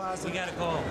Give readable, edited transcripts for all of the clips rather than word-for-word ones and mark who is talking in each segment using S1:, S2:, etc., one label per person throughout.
S1: We got a call.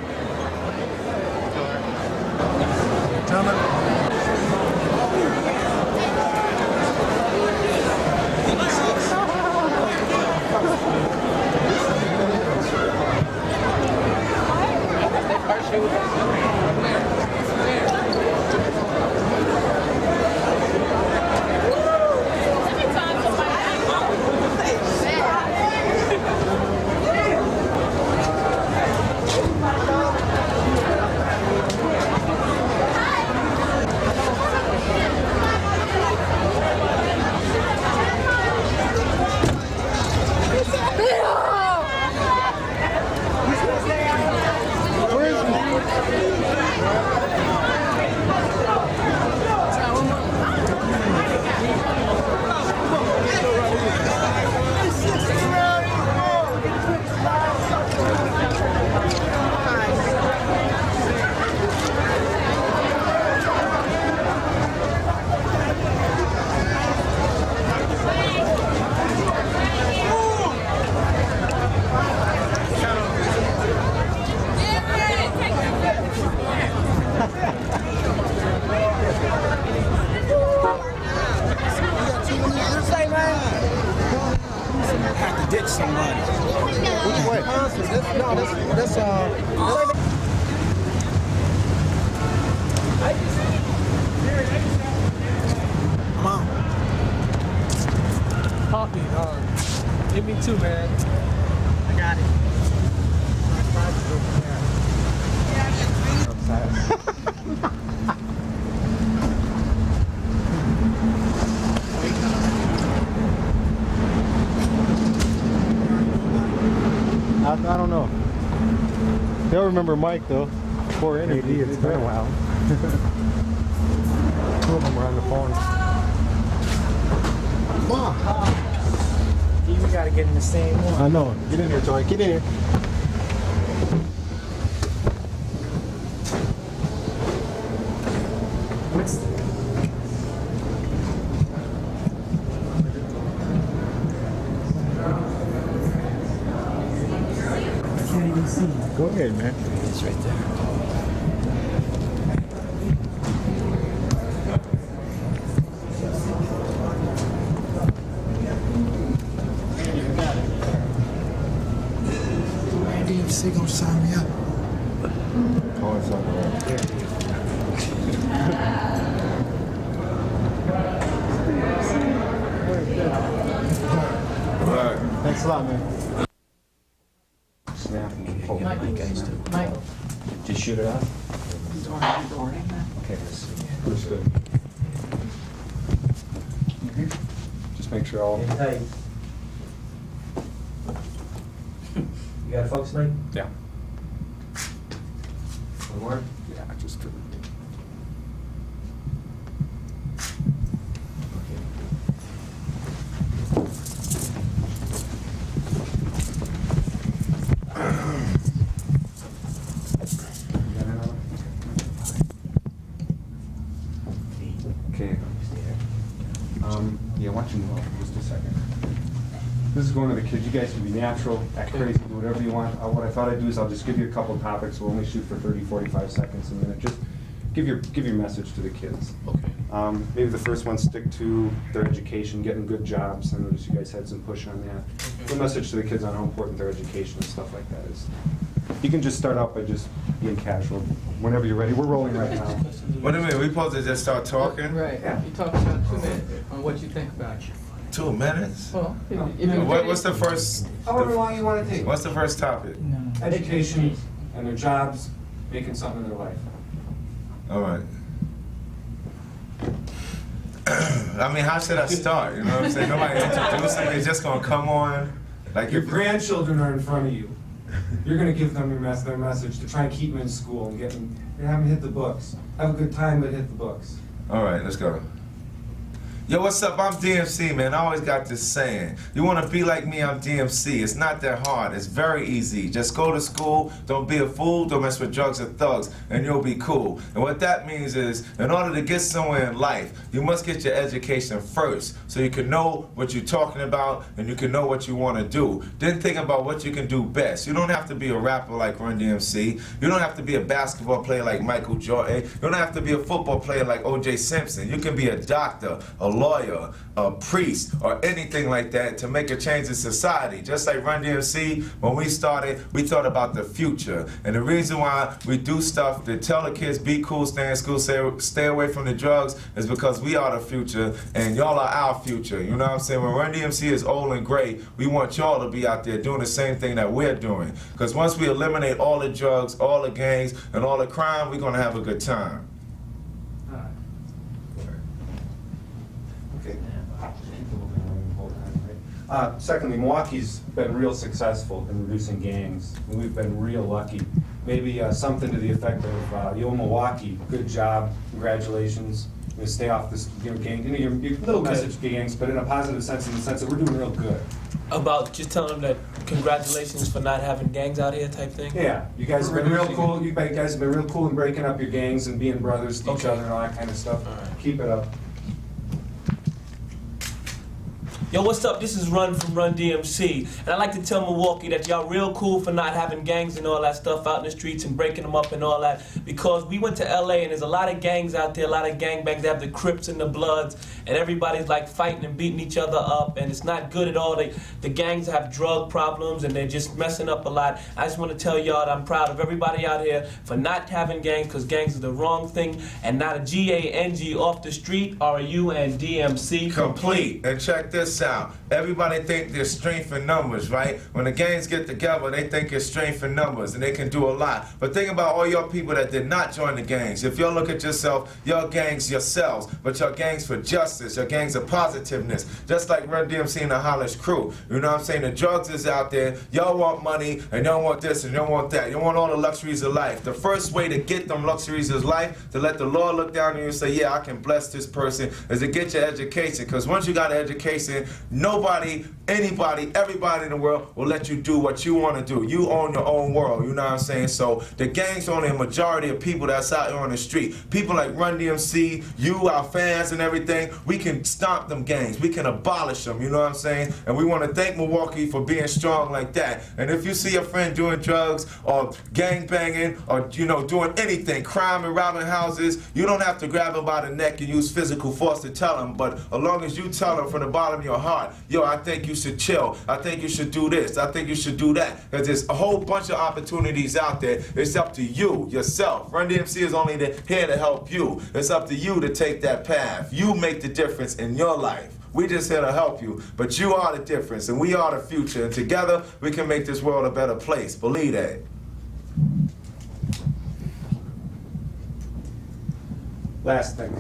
S2: Ditch somebody. Which way? Come on.
S3: Poppy, give me two, man.
S2: I got it.
S4: I don't know. They'll remember Mike though. Before interview.
S5: It's been a while. Two of them were on the phone.
S4: Mom.
S3: You gotta get in the same one.
S4: I know. Get in here, Tori. Get in here. Go ahead, man.
S1: It's right there.
S2: DMC gonna sign me up.
S4: Oh, it's all right. Thanks a lot, man. Snap. Oh,
S1: Mike, guys do. Mike. Just shoot it off.
S4: Okay, that's good. Just make sure all.
S1: Hey. You got a focus, Mike?
S4: Yeah.
S1: One more?
S4: Yeah, just. Okay. Yeah, why don't you move over just a second. This is going to the kids. You guys can be natural, act crazy, do whatever you want. What I thought I'd do is I'll just give you a couple of topics. We'll only shoot for 30, 45 seconds a minute. Just give your message to the kids.
S1: Okay.
S4: Maybe the first one, stick to their education, getting good jobs. I noticed you guys had some push on that. The message to the kids on how important their education and stuff like that is. You can just start out by just being casual. Whenever you're ready. We're rolling right now.
S6: What do you mean? We supposed to just start talking?
S3: Right.
S4: Yeah.
S3: You talk about 2 minutes on what you think about you.
S6: 2 minutes?
S3: Well, if you
S6: What's the first?
S4: However long you want to take.
S6: What's the first topic?
S4: Education and their jobs, making something in their life.
S6: All right. I mean, how should I start? You know what I'm saying? Nobody introducing me. They're just gonna come on. Like
S7: Your
S6: if
S7: grandchildren are in front of you. You're going to give them their message to try and keep them in school and get them, have them hit the books. Have a good time, but hit the books.
S6: All right, let's go. Yo, what's up? I'm DMC, man. I always got this saying. You want to be like me, I'm DMC. It's not that hard. It's very easy. Just go to school, don't be a fool, don't mess with drugs or thugs, and you'll be cool. And what that means is, in order to get somewhere in life, you must get your education first, so you can know what you're talking about, and you can know what you want to do. Then think about what you can do best. You don't have to be a rapper like Run DMC. You don't have to be a basketball player like Michael Jordan. You don't have to be a football player like O.J. Simpson. You can be a doctor, a lawyer, a priest, or anything like that to make a change in society. Just like Run DMC, when we started, we thought about the future. And the reason why we do stuff to tell the kids, be cool, stay in school, stay away from the drugs, is because we are the future, and y'all are our future. You know what I'm saying? When Run DMC is old and gray, we want y'all to be out there doing the same thing that we're doing. Because once we eliminate all the drugs, all the gangs, and all the crime, we're going to have a good time.
S4: Secondly, Milwaukee's been real successful in reducing gangs. We've been real lucky. Maybe something to the effect of, yo, Milwaukee, good job, congratulations. Stay off this gang. Your little message to gangs, but in a positive sense, in the sense that we're doing real good.
S5: About just telling them that congratulations for not having gangs out here type thing?
S4: Yeah, you guys have been real cool. You guys have been real cool in breaking up your gangs and being brothers to each other and all that kind of stuff.
S5: Right.
S4: Keep it up.
S5: Yo, what's up? This is Run from Run DMC. And I'd like to tell Milwaukee that y'all real cool for not having gangs and all that stuff out in the streets and breaking them up and all that. Because we went to LA and there's a lot of gangs out there, a lot of gangbangs. They have the Crips and the Bloods, and everybody's like fighting and beating each other up, and it's not good at all. The gangs have drug problems and they're just messing up a lot. I just want to tell y'all that I'm proud of everybody out here for not having gangs, because gangs are the wrong thing, and not a G-A-N-G off the street, R-U-N-D-M-C
S6: Complete. And check this out. Everybody think there's strength in numbers, right? When the gangs get together, they think it's strength in numbers, and they can do a lot. But think about all your people that did not join the gangs. If y'all look at yourself, your gangs yourselves, but your gangs for justice, your gangs of positiveness, just like Run DMC and the Hollis crew. You know what I'm saying? The drugs is out there. Y'all want money, and y'all want this, and y'all want that. You want all the luxuries of life. The first way to get them luxuries of life, to let the Lord look down on you and say, yeah, I can bless this person, is to get your education. Because once you got an education, nobody, anybody, everybody in the world will let you do what you want to do. You own your own world, you know what I'm saying? So the gangs only a majority of people that's out here on the street. People like Run DMC, you, our fans and everything, we can stomp them gangs. We can abolish them, you know what I'm saying? And we want to thank Milwaukee for being strong like that. And if you see a friend doing drugs or gang banging or, you know, doing anything, crime and robbing houses, you don't have to grab them by the neck and use physical force to tell them. But as long as you tell them from the bottom of your heart, yo, I think you should chill. I think you should do this. I think you should do that. Because there's a whole bunch of opportunities out there. It's up to you, yourself. Run DMC is only here to help you. It's up to you to take that path. You make the difference in your life. We just here to help you, but you are the difference, and we are the future, and together we can make this world a better place. Believe that.
S4: Last thing,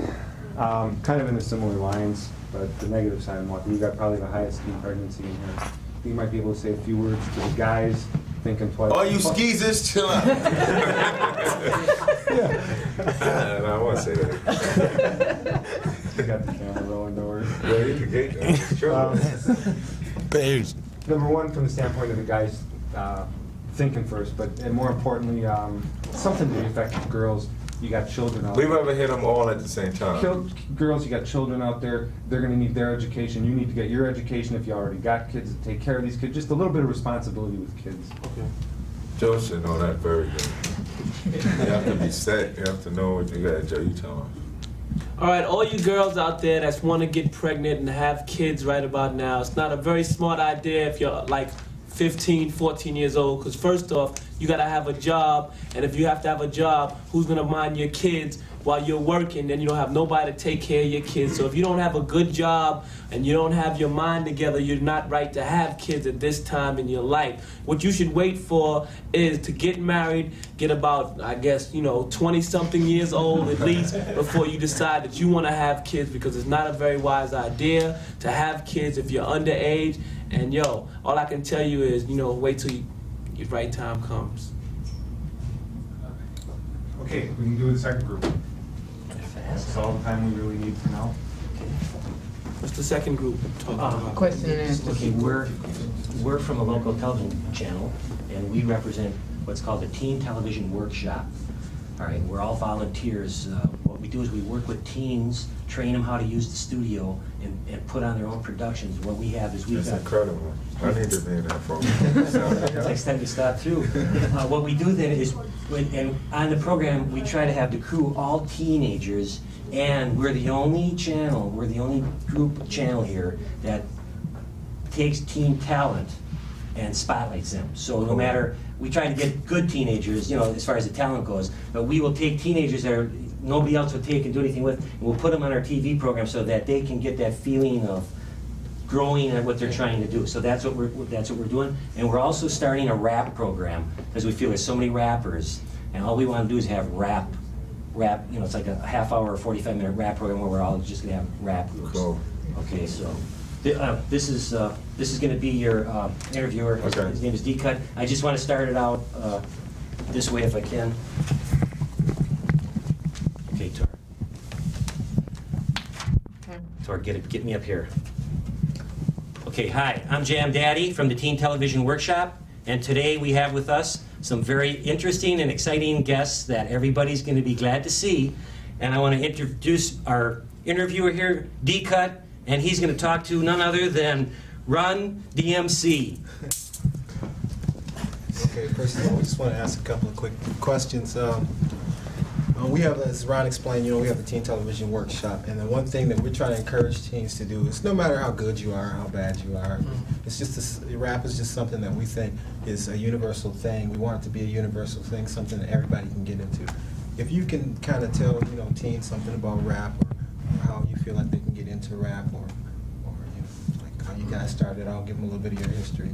S4: kind of in the similar lines, but the negative side of Milwaukee, you got probably the highest teen pregnancy in here. You might be able to say a few words to the guys thinking twice.
S6: All you skeezers, chill out.
S4: Yeah.
S6: I want to say that.
S4: You got the camera rolling, don't worry.
S6: Yeah, you can get that. Sure.
S4: Number one, from the standpoint of the guys thinking first, but and more importantly, something to the effect of girls. You got children out
S6: We've
S4: there.
S6: ever hit them all at the same time.
S4: Girls, you got children out there. They're going to need their education. You need to get your education if you already got kids to take care of these kids. Just a little bit of responsibility with kids.
S6: Okay. Joe should know that very good. You have to be set. You have to know what you got. Joe, you tell him.
S5: All right, all you girls out there that want to get pregnant and have kids right about now, it's not a very smart idea if you're like 15, 14 years old, because first off, you gotta have a job, and if you have to have a job, who's gonna mind your kids while you're working? Then you don't have nobody to take care of your kids. So if you don't have a good job and you don't have your mind together, you're not right to have kids at this time in your life. What you should wait for is to get married, get about, I guess, 20-something years old at least before you decide that you wanna have kids, because it's not a very wise idea to have kids if you're underage. And yo, all I can tell you is, wait till your right time comes.
S4: Okay, we can do the second group. That's all the time we really need for now.
S5: What's the second group talking about?
S3: Question and answer.
S8: Okay, we're from a local television channel, and we represent what's called the Teen Television Workshop. All right, we're all volunteers. What we do is we work with teens, train them how to use the studio, and put on their own productions. What we have is we've
S6: That's
S8: got...
S6: incredible. I need to be in that program.
S8: Next time you stop through. What we do then is, and on the program, we try to have the crew all teenagers, and we're the only channel, we're the only group channel here that takes teen talent and spotlights them. So no matter, we try to get good teenagers, you know, as far as the talent goes, but we will take teenagers that are, nobody else will take and do anything with, and we'll put them on our TV program so that they can get that feeling of growing at what they're trying to do. So that's what we're doing. And we're also starting a rap program because we feel there's so many rappers, and all we want to do is have rap, you know, it's like a half hour or 45-minute rap program where we're all just going to have rap groups.
S6: Cool.
S8: Okay, so this is going to be your interviewer.
S6: Okay.
S8: His name is T.T.W. I just want to start it out this way if I can. Okay, Tor, get me up here. Okay, hi, I'm Jam Daddy from the Teen Television Workshop, and today we have with us some very interesting and exciting guests that everybody's going to be glad to see. And I want to introduce our interviewer here, D-Cut, and he's going to talk to none other than Run DMC.
S9: Okay, first of all, we just want to ask a couple of quick questions. We have, as Ron explained, you know, we have the Teen Television Workshop, and the one thing that we're trying to encourage teens to do is, no matter how good you are, how bad you are, it's just rap is just something that we think is a universal thing. We want it to be a universal thing, something that everybody can get into. If you can kind of tell, you know, teens something about rap, or how you feel like they can get into rap, or you know, like how you guys started out, give them a little bit of your history.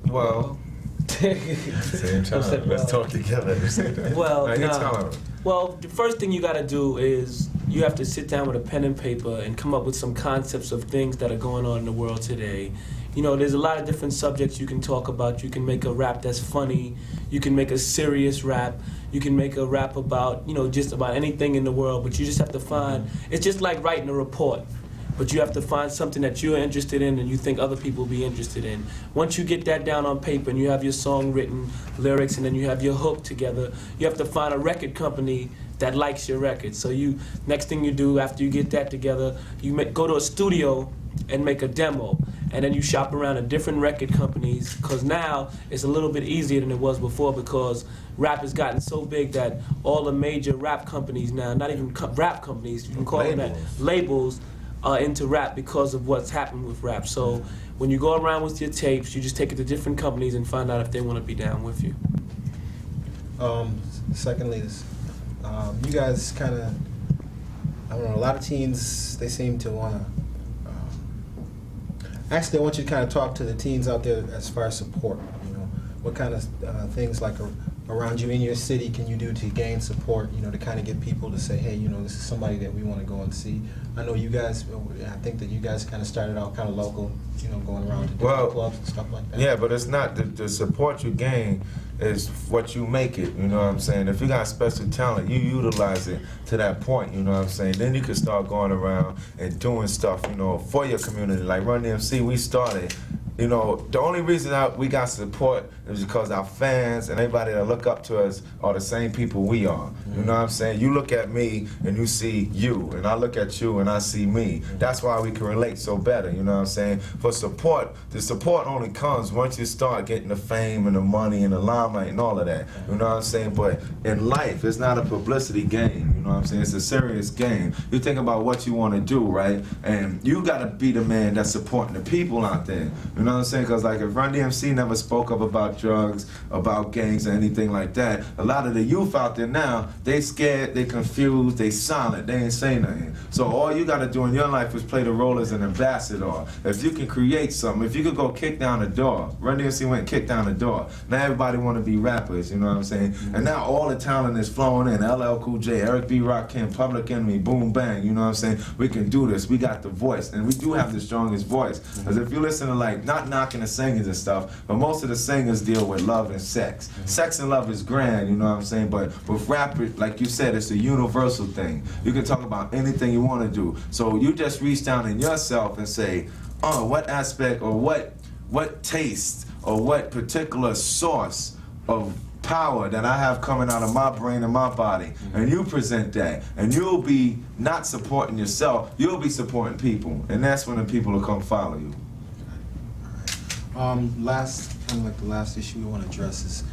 S6: Well, same time. Let's talk together.
S5: Well,
S6: no, you tell them.
S5: Well, the first thing you got to do is you have to sit down with a pen and paper and come up with some concepts of things that are going on in the world today. You know, there's a lot of different subjects you can talk about. You can make a rap that's funny. You can make a serious rap. You can make a rap about, you know, just about anything in the world. But you just have to find, it's just like writing a report. But you have to find something that you're interested in and you think other people will be interested in. Once you get that down on paper and you have your song written, lyrics, and then you have your hook together, you have to find a record company that likes your record. So next thing you do after you get that together, you go to a studio and make a demo. And then you shop around at different record companies, because now it's a little bit easier than it was before, because rap has gotten so big that all the major rap companies now, not even rap companies, you can call them that, labels, are into rap because of what's happened with rap. So when you go around with your tapes, you just take it to different companies and find out if they want to be down with you.
S9: Secondly, you guys kind of, I don't know, a lot of teens, they seem to want to, actually I want you to kind of talk to the teens out there as far as support, you know, what kind of things like around you in your city can you do to gain support, you know, to kind of get people to say, hey, you know, this is somebody that we want to go and see. I know you guys, I think that you guys kind of started out kind of local, you know, going around to different clubs and stuff like that.
S6: Yeah, but it's not the support you gain is what you make it, you know what I'm saying? If you got special talent, you utilize it to that point, you know what I'm saying? Then you can start going around and doing stuff, you know, for your community. Like Run DMC, we started, you know, the only reason we got support is because our fans and everybody that look up to us are the same people we are. You know what I'm saying? You look at me and you see you, and I look at you and I see me. That's why we can relate so better, you know what I'm saying? For support, the support only comes once you start getting the fame and the money and the limelight and all of that. You know what I'm saying? But in life, it's not a publicity game, you know what I'm saying? It's a serious game. You think about what you want to do, right? And you got to be the man that's supporting the people out there. You know what I'm saying? Because like if Run DMC never spoke up about drugs, about gangs or anything like that, a lot of the youth out there now, they scared, they confused, they silent, they ain't say nothing. So all you got to do in your life is play the role as an ambassador. If you can create something, if you could go kick down the door, Run DMC went and kicked down the door. Now everybody want to be rappers, you know what I'm saying? And now all the talent is flowing in. LL Cool J, Eric B. Rock King, Public Enemy, Boom Bang, you know what I'm saying? We can do this, we got the voice, and we do have the strongest voice. Because if you listen to like, not knocking the singers and stuff, but most of the singers deal with love and sex. Sex and love is grand, you know what I'm saying? But with rap, like you said, it's a universal thing. You can talk about anything you want to do. So you just reach down in yourself and say, oh, what aspect or what taste or what particular source of power that I have coming out of my brain and my body, and you present that, and you'll be not supporting yourself, you'll be supporting people, and that's when the people will come follow you.
S9: Last, kind of like the last issue we want to address is,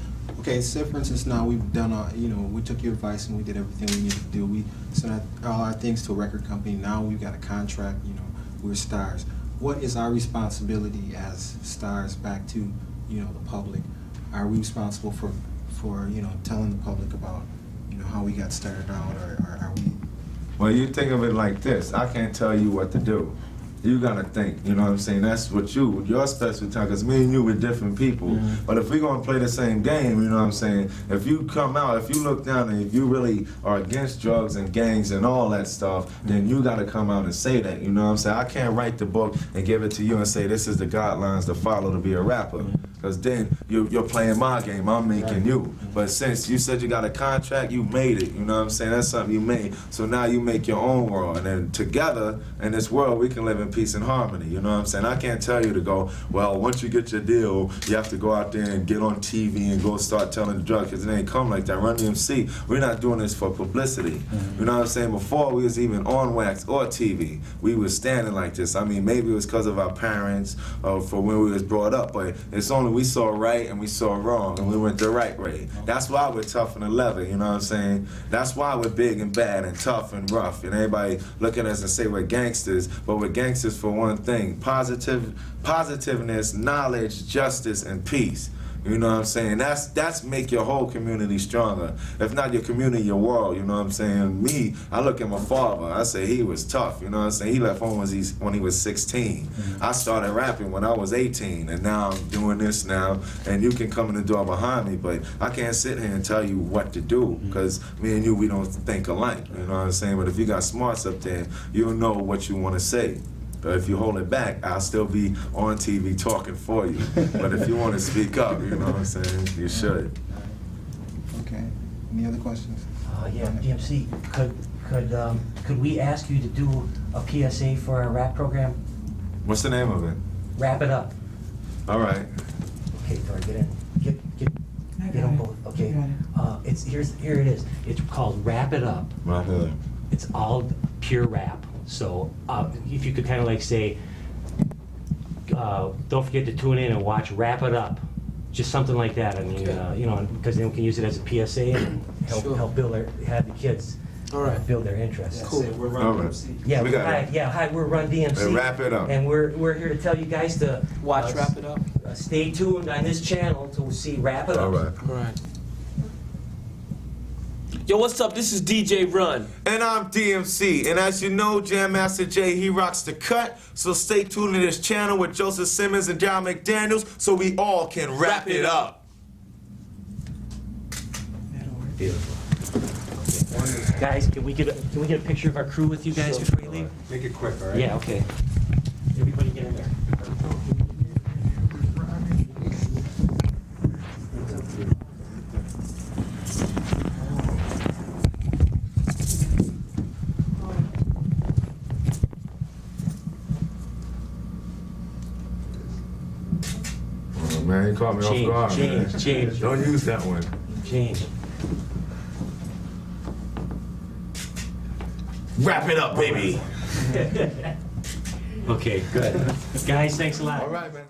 S9: okay, say for instance now we've done our, you know, we took your advice and we did everything we needed to do. We sent all our things to a record company. Now we've got a contract, you know, we're stars. What is our responsibility as stars back to, you know, the public? Are we responsible for you know, telling the public about, you know, how we got started out, or are we?
S6: Well, you think of it like this. I can't tell you what to do. You gotta think, you know what I'm saying? That's what your special time, because me and you, we're different people. But if we're gonna play the same game, you know what I'm saying? If you come out, if you look down and if you really are against drugs and gangs and all that stuff, then you gotta come out and say that, you know what I'm saying? I can't write the book and give it to you and say this is the guidelines to follow to be a rapper. Because then you're playing my game, I'm making you. But since you said you got a contract, you made it, you know what I'm saying? That's something you made. So now you make your own world. And then together, in this world, we can live in peace and harmony, you know what I'm saying? I can't tell you to go, well, once you get your deal, you have to go out there and get on TV and go start telling the drugs, because it ain't come like that. Run DMC, we're not doing this for publicity. You know what I'm saying? Before we was even on wax or TV, we was standing like this. I mean, maybe it was because of our parents or for when we was brought up, but it's only we saw right and we saw wrong and we went the right way. That's why we're tough and 11, you know what I'm saying? That's why we're big and bad and tough and rough. And everybody look at us and say we're gangsters, but we're gangsters for one thing: positiveness, knowledge, justice, and peace. You know what I'm saying? That's make your whole community stronger. If not your community, your world, you know what I'm saying? Me, I look at my father, I say he was tough, you know what I'm saying? He left home when he was 16. I started rapping when I was 18, and now I'm doing this now, and you can come in the door behind me, but I can't sit here and tell you what to do, because me and you, we don't think alike, you know what I'm saying? But if you got smarts up there, you'll know what you want to say. But if you hold it back, I'll still be on TV talking for you. But if you want to speak up, you know what I'm saying, you should.
S9: Okay. Any other questions?
S8: Yeah, DMC, could we ask you to do a PSA for our rap program?
S6: What's the name of it?
S8: Wrap It Up.
S6: All right.
S8: Okay, Tori, get in. Get them both. Okay. Here it is. It's called Wrap It Up.
S6: Wrap It Up.
S8: It's all pure rap. So if you could kind of like say, don't forget to tune in and watch Wrap It Up. Just something like that. I mean, you know, because then we can use it as a PSA and help have the kids build their interest.
S3: Cool.
S7: We're Run DMC.
S8: Yeah, hi, we're Run DMC.
S6: And Wrap It Up.
S8: And we're here to tell you guys to
S5: Watch Wrap It Up.
S8: Stay tuned on this channel to see Wrap It Up.
S6: All right.
S5: All right. Yo, what's up? This is DJ Run.
S6: And I'm DMC, and as you know, Jam Master Jay, he rocks the cut, so stay tuned to this channel with Joseph Simmons and John McDaniels so we all can wrap it up.
S8: Beautiful. Okay. Guys, can we get a picture of our crew with you guys before you leave?
S4: Make it quick, all right?
S8: Yeah, okay. Everybody get in there.
S6: Man, you caught me off guard.
S8: Change.
S6: Don't use that one.
S8: Change.
S6: Wrap it up, baby.
S8: Okay, good. Guys, thanks a lot.
S6: All right, man.